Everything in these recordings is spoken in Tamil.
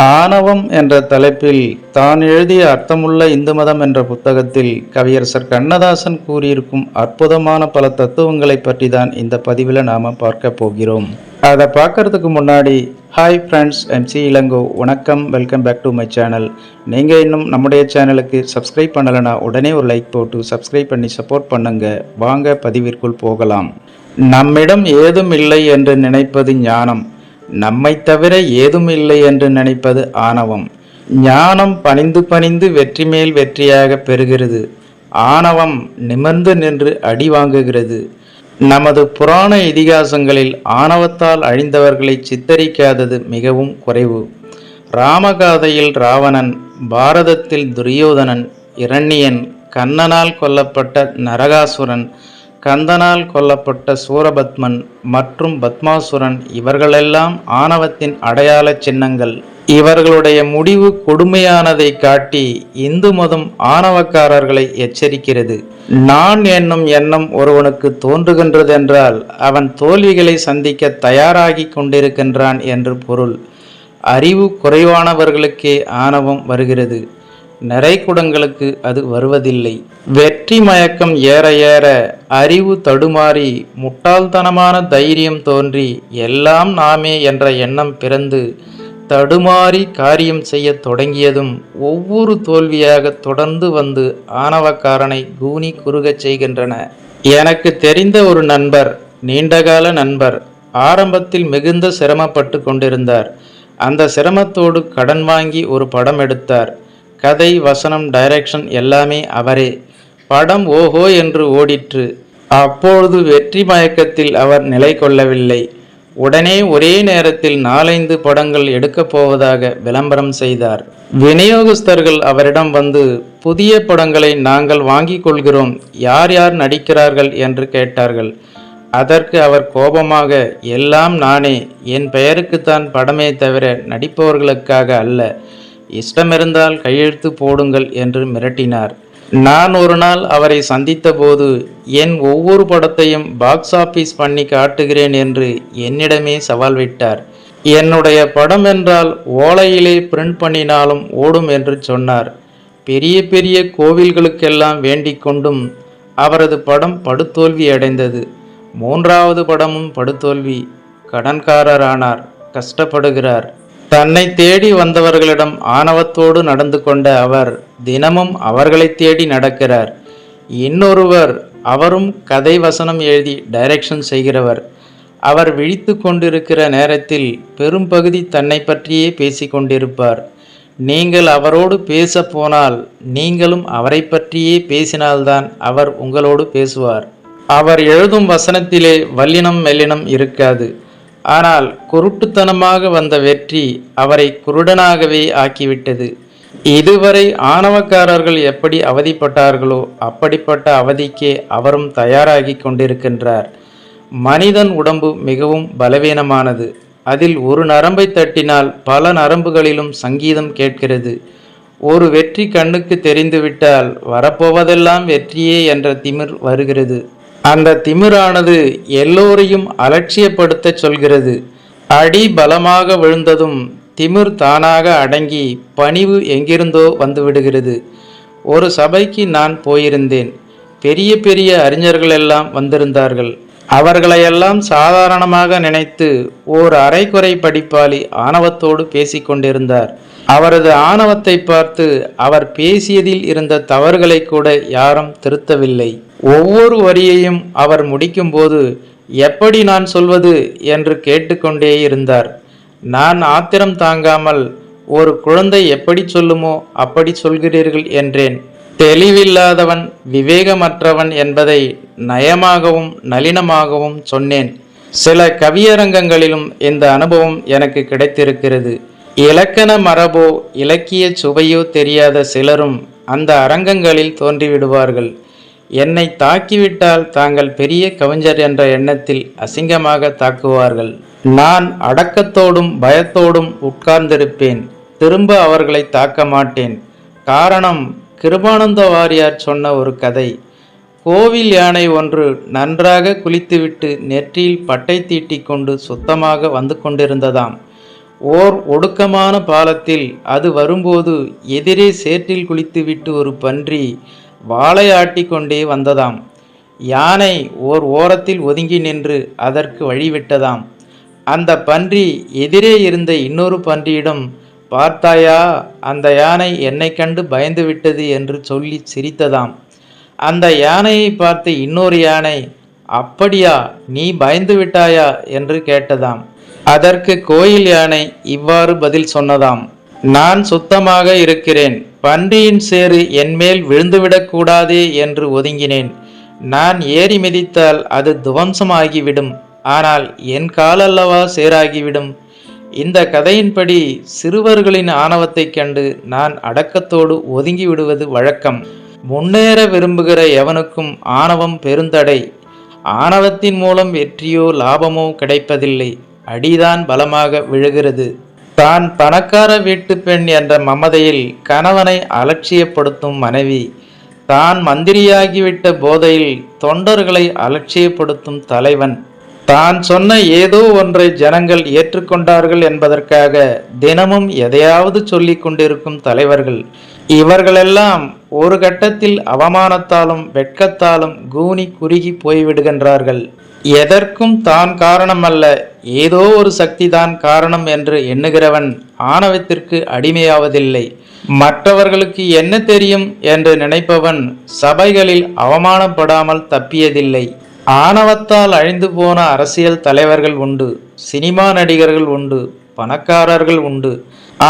ஆணவம் என்ற தலைப்பில் தான் எழுதிய அர்த்தமுள்ள இந்து மதம் என்ற புத்தகத்தில் கவியரசர் கண்ணதாசன் கூறியிருக்கும் அற்புதமான பல தத்துவங்களை பற்றி தான் இந்த பதிவில் நாம் பார்க்க போகிறோம். அதை பார்க்கறதுக்கு முன்னாடி ஹாய் ஃப்ரெண்ட்ஸ், MC இளங்கோ. வணக்கம், welcome back to my channel. நீங்கள் இன்னும் நம்முடைய சேனலுக்கு சப்ஸ்கிரைப் பண்ணலைன்னா உடனே ஒரு லைக் போட்டு சப்ஸ்கிரைப் பண்ணி சப்போர்ட் பண்ணுங்க. வாங்க பதிவிற்குள் போகலாம். நம்மிடம் ஏதும் இல்லை என்று நினைப்பது ஞானம், நம்மை தவிர ஏதும் இல்லை என்று நினைப்பது ஆணவம். ஞானம் பணிந்து பணிந்து வெற்றி மேல் வெற்றியாக பெறுகிறது. ஆணவம் நிமிர்ந்து நின்று அடி வாங்குகிறது. நமது புராண இதிகாசங்களில் ஆணவத்தால் அழிந்தவர்களை சித்தரிக்காதது மிகவும் குறைவு. ராமகாதையில் ராவணன், பாரதத்தில் துரியோதனன், இரண்யன், கண்ணனால் கொல்லப்பட்ட நரகாசுரன், கந்தனால் கொல்லப்பட்ட சூரபத்மன் மற்றும் பத்மாசுரன் இவர்களெல்லாம் ஆணவத்தின் அடையாள சின்னங்கள். இவர்களுடைய முடிவு கொடுமையானதை காட்டி இந்து மதம் ஆணவக்காரர்களை எச்சரிக்கிறது. நான் என்னும் எண்ணம் ஒருவனுக்கு தோன்றுகின்றதென்றால் அவன் தோல்விகளை சந்திக்க தயாராகி கொண்டிருக்கின்றான் என்று பொருள். அறிவு குறைவானவர்களுக்கே ஆணவம் வருகிறது, நிறைகுடங்களுக்கு அது வருவதில்லை. வெற்றி மயக்கம் ஏற ஏற அறிவு தடுமாறி முட்டாள்தனமான தைரியம் தோன்றி எல்லாம் நாமே என்ற எண்ணம் பிறந்து தடுமாறி காரியம் செய்ய தொடங்கியதும் ஒவ்வொரு தோல்வியாக தொடர்ந்து வந்து ஆணவக்காரனை கூனி குறுகச் செய்கின்றன. எனக்கு தெரிந்த ஒரு நண்பர், நீண்டகால நண்பர், ஆரம்பத்தில் மிகுந்த சிரமப்பட்டு கொண்டிருந்தார். அந்த சிரமத்தோடு கடன் வாங்கி ஒரு படம் எடுத்தார். கதை, வசனம், டைரக்ஷன் எல்லாமே அவரே. படம் ஓஹோ என்று ஓடிற்று. அப்பொழுது வெற்றி மயக்கத்தில் அவர் நிலை கொள்ளவில்லை. உடனே ஒரே நேரத்தில் 4-5 படங்கள் எடுக்கப் போவதாக விளம்பரம் செய்தார். விநியோகஸ்தர்கள் அவரிடம் வந்து புதிய படங்களை நாங்கள் வாங்கிக் கொள்கிறோம், யார் யார் நடிக்கிறார்கள் என்று கேட்டார்கள். அதற்கு அவர் கோபமாக, எல்லாம் நானே, என் பெயருக்குத்தான் படமே தவிர நடிப்பவர்களுக்காக அல்ல, இஷ்டமிருந்தால் கையெழுத்து போடுங்கள் என்று மிரட்டினார். நான் ஒரு நாள் அவரை சந்தித்த போது என் ஒவ்வொரு படத்தையும் பாக்ஸ் ஆபீஸ் பண்ணி காட்டுகிறேன் என்று என்னிடமே சவால் விட்டார். என்னுடைய படம் என்றால் ஓலையிலே பிரிண்ட் பண்ணினாலும் ஓடும் என்று சொன்னார். பெரிய பெரிய கோவில்களுக்கெல்லாம் வேண்டிக் கொண்டும் அவரது படம் படுதோல்வி அடைந்தது. 3வது படமும் படுதோல்வி. கடன்காரரானார், கஷ்டப்படுகிறார். தன்னை தேடி வந்தவர்களிடம் ஆணவத்தோடு நடந்து கொண்ட அவர் தினமும் அவர்களை தேடி நடக்கிறார். இன்னொருவர், அவரும் கதை வசனம் எழுதி டைரக்ஷன் செய்கிறவர். அவர் விழித்து கொண்டிருக்கிற நேரத்தில் பெரும்பகுதி தன்னை பற்றியே பேசி கொண்டிருப்பார். நீங்கள் அவரோடு பேச போனால் நீங்களும் அவரை பற்றியே பேசினால்தான் அவர் உங்களோடு பேசுவார். அவர் எழுதும் வசனத்திலே வல்லினம் மெல்லினம் இருக்காது. ஆனால் குருட்டுத்தனமாக வந்த வெற்றி அவரை குருடனாகவே ஆக்கிவிட்டது. இதுவரை ஆணவக்காரர்கள் எப்படி அவதிப்பட்டார்களோ அப்படிப்பட்ட அவதிக்கே அவரும் தயாராகி கொண்டிருக்கின்றார். மனிதன் உடம்பு மிகவும் பலவீனமானது. அதில் ஒரு நரம்பை தட்டினால் பல நரம்புகளிலும் சங்கீதம் கேட்கிறது. ஒரு வெற்றி கண்ணுக்கு தெரிந்துவிட்டால் வரப்போவதெல்லாம் வெற்றியே என்ற திமிர் வருகிறது. அந்த திமிரானது எல்லோரையும் அலட்சியப்படுத்த சொல்கிறது. அடி பலமாக விழுந்ததும் திமிர் தானாக அடங்கி பணிவு எங்கிருந்தோ வந்துவிடுகிறது. ஒரு சபைக்கு நான் போயிருந்தேன். பெரிய பெரிய அறிஞர்களெல்லாம் வந்திருந்தார்கள். அவர்களையெல்லாம் சாதாரணமாக நினைத்து ஓர் அரைக்குறை படிப்பாளி ஆணவத்தோடு பேசிக்கொண்டிருந்தார். அவரது ஆணவத்தை பார்த்து அவர் பேசியதில் இருந்த தவறுகளை கூட யாரும் திருத்தவில்லை. ஒவ்வொரு வரியையும் அவர் முடிக்கும்போது எப்படி நான் சொல்வது என்று கேட்டுக்கொண்டே இருந்தார். நான் ஆத்திரம் தாங்காமல், ஒரு குழந்தை எப்படி சொல்லுமோ அப்படி சொல்கிறீர்கள் என்றேன். தெளிவில்லாதவன், விவேகமற்றவன் என்பதை நயமாகவும் நளினமாகவும் சொன்னேன். சில கவியரங்கங்களிலும் இந்த அனுபவம் எனக்கு கிடைத்திருக்கிறது. இலக்கண மரபோ இலக்கிய சுவையோ தெரியாத சிலரும் அந்த அரங்கங்களில் தோன்றிவிடுவார்கள். என்னை தாக்கிவிட்டால் தாங்கள் பெரிய கவிஞர் என்ற எண்ணத்தில் அசிங்கமாக தாக்குவார்கள். நான் அடக்கத்தோடும் பயத்தோடும் உட்கார்ந்திருப்பேன். திரும்ப அவர்களை தாக்க மாட்டேன். காரணம், கிருபானந்த வாரியார் சொன்ன ஒரு கதை. கோவில் யானை ஒன்று நன்றாக குளித்துவிட்டு நெற்றியில் பட்டை தீட்டி கொண்டு சுத்தமாக வந்து கொண்டிருந்ததாம். ஓர் ஒடுக்கமான பாலத்தில் அது வரும்போது எதிரே சேற்றில் குளித்துவிட்டு ஒரு பன்றி வாளை ஆட்டி கொண்டே வந்ததாம். யானை ஓர் ஓரத்தில் ஒதுங்கி நின்று அதற்கு வழிவிட்டதாம். அந்த பன்றி எதிரே இருந்த இன்னொரு பன்றியிடம், பார்த்தாயா, அந்த யானை என்னை கண்டு பயந்து விட்டது என்று சொல்லி சிரித்ததாம். அந்த யானையை பார்த்து இன்னொரு யானை, அப்படியா, நீ பயந்து விட்டாயா என்று கேட்டதாம். அதற்கு கோயில் யானை இவ்வாறு பதில் சொன்னதாம், நான் சுத்தமாக இருக்கிறேன், பன்றியின் சேறு என்மேல் விழுந்துவிடக்கூடாதே என்று ஒதுங்கினேன். நான் ஏறி மிதித்தால் அது துவம்சமாகிவிடும், ஆனால் என் காலல்லவா சேராகிவிடும். இந்த கதையின்படி சிறுவர்களின் ஆணவத்தைக் கண்டு நான் அடக்கத்தோடு ஒதுங்கி விடுவது வழக்கம். முன்னேற விரும்புகிற எவனுக்கும் ஆணவம் பெருந்தடை. ஆணவத்தின் மூலம் வெற்றியோ லாபமோ கிடைப்பதில்லை, அடிதான் பலமாக விழுகிறது. தான் பணக்கார வீட்டு பெண் என்ற மமதையில் கணவனை அலட்சியப்படுத்தும் மனைவி, தான் மந்திரியாகிவிட்ட போதையில் தொண்டர்களை அலட்சியப்படுத்தும் தலைவன், தான் சொன்ன ஏதோ ஒன்றை ஜனங்கள் ஏற்றுக்கொண்டார்கள் என்பதற்காக தினமும் எதையாவது சொல்லிக் கொண்டிருக்கும் தலைவர்கள், இவர்களெல்லாம் ஒரு கட்டத்தில் அவமானத்தாலும் வெட்கத்தாலும் கூனி குறுகி போய்விடுகின்றார்கள். எதற்கும் தான் காரணமல்ல, ஏதோ ஒரு சக்தி தான் காரணம் என்று எண்ணுகிறவன் ஆணவத்திற்கு அடிமையாவதில்லை. மற்றவர்களுக்கு என்ன தெரியும் என்று நினைப்பவன் சபைகளில் அவமானப்படாமல் தப்பியதில்லை. ஆணவத்தால் அழிந்து போன அரசியல் தலைவர்கள் உண்டு, சினிமா நடிகர்கள் உண்டு, பணக்காரர்கள் உண்டு.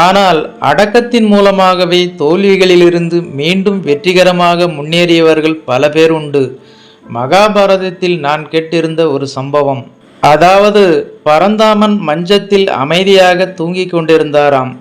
ஆனால் அடக்கத்தின் மூலமாகவே தோல்விகளிலிருந்து மீண்டும் வெற்றிகரமாக முன்னேறியவர்கள் பல பேர் உண்டு. மகாபாரதத்தில் நான் கேட்டிருந்த ஒரு சம்பவம். அதாவது, பரந்தாமன் மஞ்சத்தில் அமைதியாக தூங்கிக் கொண்டிருந்தாராம்.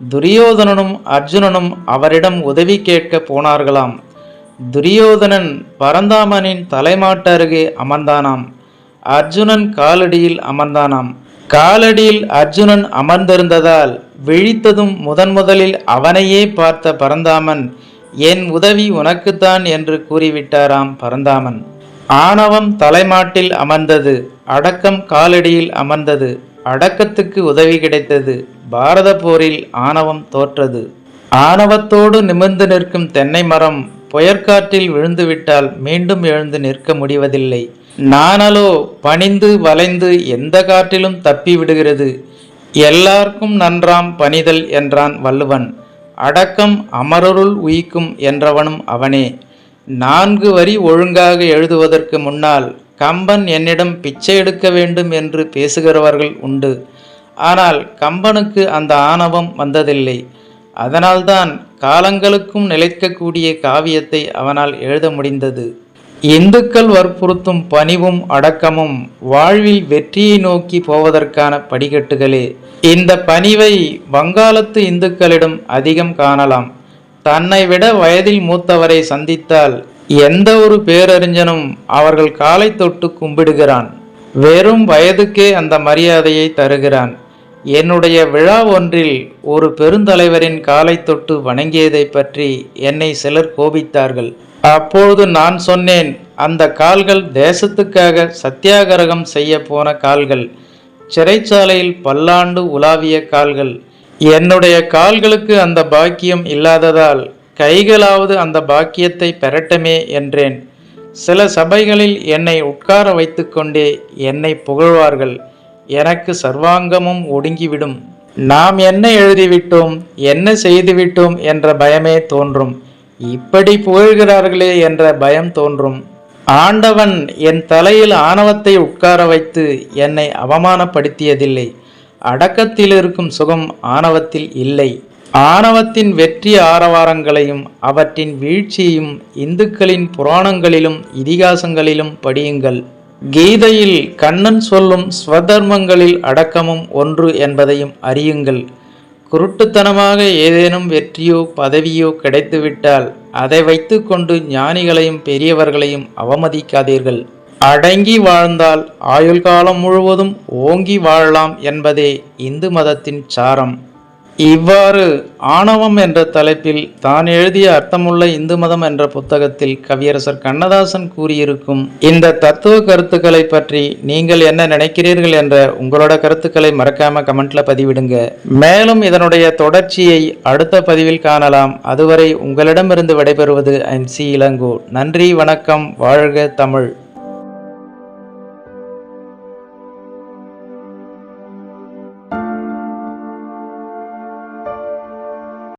துரியோதனனும் அர்ஜுனனும் அவரிடம் உதவி கேட்க போனார்களாம். துரியோதனன் பரந்தாமனின் தலைமாட்டு அருகே அமர்ந்தானாம். அர்ஜுனன் காலடியில் அமர்ந்தானாம். காலடியில் அர்ஜுனன் அமர்ந்திருந்ததால் விழித்ததும் முதலில் அவனையே பார்த்த பரந்தாமன், என் உதவி உனக்குத்தான் என்று கூறிவிட்டாராம் பரந்தாமன். ஆணவம் தலைமாட்டில் அமர்ந்தது, அடக்கம் காலடியில் அமர்ந்தது. அடக்கத்துக்கு உதவி கிடைத்தது. பாரத போரில் ஆணவம் தோற்றது. ஆணவத்தோடு நிமிர்ந்து நிற்கும் தென்னை மரம் புயற்காற்றில் விழுந்துவிட்டால் மீண்டும் எழுந்து நிற்க முடிவதில்லை. நாணலோ பணிந்து வளைந்து எந்த காற்றிலும் தப்பி விடுகிறது. எல்லாருக்கும் நன்றாம் பணிதல் என்றான் வள்ளுவன். அடக்கம் அமரருள் உயிக்கும் என்றவனும் அவனே. 4 வரி ஒழுங்காக எழுதுவதற்கு முன்னால் கம்பன் என்னிடம் பிச்சை எடுக்க வேண்டும் என்று பேசுகிறவர்கள் உண்டு. ஆனால் கம்பனுக்கு அந்த ஆணவம் வந்ததில்லை. அதனால்தான் காலங்களுக்கும் நிலைக்கக்கூடிய காவியத்தை அவனால் எழுத முடிந்தது. இந்துக்கள் வற்புறுத்தும் பணிவும் அடக்கமும் வாழ்வில் வெற்றியை நோக்கி போவதற்கான படிக்கட்டுகளே. இந்த பணிவை வங்காளத்து இந்துக்களிடம் அதிகம் காணலாம். தன்னை விட வயதில் மூத்தவரை சந்தித்தால் எந்த ஒரு பேரறிஞனும் அவர்கள் காலை தொட்டு கும்பிடுகிறான். வெறும் வயதுக்கே அந்த மரியாதையை தருகிறான். என்னுடைய விழா ஒன்றில் ஒரு பெருந்தலைவரின் காலை தொட்டு வணங்கியதை பற்றி என்னை சிலர் கோபித்தார்கள். அப்பொழுது நான் சொன்னேன், அந்த கால்கள் தேசத்துக்காக சத்தியாகிரகம் செய்ய போன கால்கள், சிறைச்சாலையில் பல்லாண்டு உலாவிய கால்கள். என்னுடைய கால்களுக்கு அந்த பாக்கியம் இல்லாததால் கைகளாவது அந்த பாக்கியத்தை பெறட்டுமே என்றேன். சில சபைகளில் என்னை உட்கார வைத்து கொண்டே என்னை புகழ்வார்கள். எனக்கு சர்வாங்கமும் ஒடுங்கிவிடும். நாம் என்ன எழுதிவிட்டோம், என்ன செய்துவிட்டோம் என்ற பயமே தோன்றும். இப்படி புகழ்கிறார்களே என்ற பயம் தோன்றும். ஆண்டவன் என் தலையில் ஆணவத்தை உட்கார வைத்து என்னை அவமானப்படுத்தியதில்லை. அடக்கத்தில் இருக்கும் சுகம் ஆணவத்தில் இல்லை. ஆணவத்தின் வெற்றி ஆரவாரங்களையும் அவற்றின் வீழ்ச்சியையும் இந்துக்களின் புராணங்களிலும் இதிகாசங்களிலும் படியுங்கள். கீதையில் கண்ணன் சொல்லும் ஸ்வதர்மங்களில் அடக்கமும் ஒன்று என்பதையும் அறியுங்கள். குருட்டுத்தனமாக ஏதேனும் வெற்றியோ பதவியோ கிடைத்துவிட்டால் அதை வைத்து கொண்டு ஞானிகளையும் பெரியவர்களையும் அவமதிக்காதீர்கள். அடங்கி வாழ்ந்தால் ஆயுள் காலம் முழுவதும் ஓங்கி வாழலாம் என்பதே இந்து மதத்தின் சாரம். இவ்வாறு ஆணவம் என்ற தலைப்பில் தான் எழுதிய அர்த்தமுள்ள இந்து மதம் என்ற புத்தகத்தில் கவியரசர் கண்ணதாசன் கூறியிருக்கும் இந்த தத்துவ கருத்துக்களை பற்றி நீங்கள் என்ன நினைக்கிறீர்கள் என்ற உங்களோட கருத்துக்களை மறக்காம கமெண்ட்ல பதிவிடுங்க. மேலும் இதனுடைய தொடர்ச்சியை அடுத்த பதிவில் காணலாம். அதுவரை உங்களிடமிருந்து விடைபெறுவது MC இளங்கோ. நன்றி, வணக்கம், வாழ்க தமிழ்.